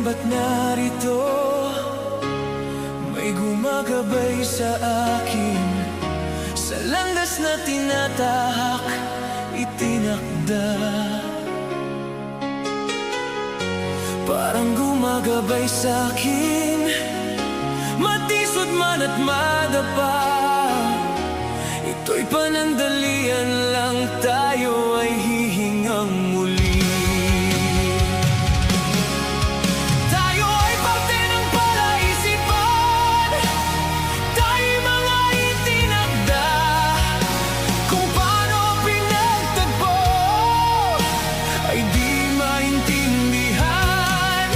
ba't narito? May gumagabay sa akin, sa landas na tinatahak, itinakda. Parang gumagabay sa akin, matisod man at madapa. Ito'y panandalian lang, tayo ay hihingang muli. Tayo ay parte ng palaisipan, tayo'y mga itinakda. Kung paano pinagtagpo ay di maintindihan.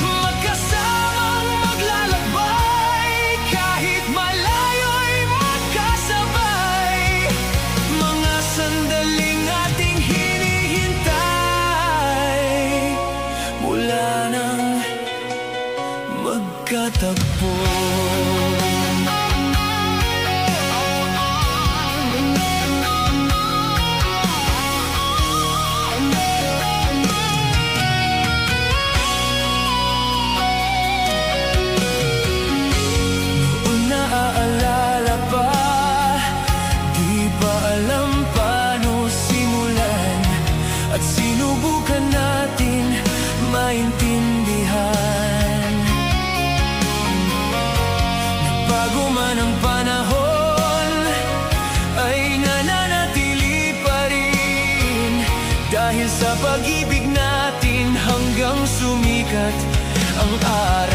Magkasamang maglalakbay, kahit malayo'y magkasabay. Mga sandaling ating hinihintay, mula nang magkatagpo. Naaalala pa, di pa alam paano simulan, at sinubukan natin maintindihan. Nagbago man ang panahon, ay nananatili pa rin, dahil sa pag-ibig natin hanggang sumikat ang araw.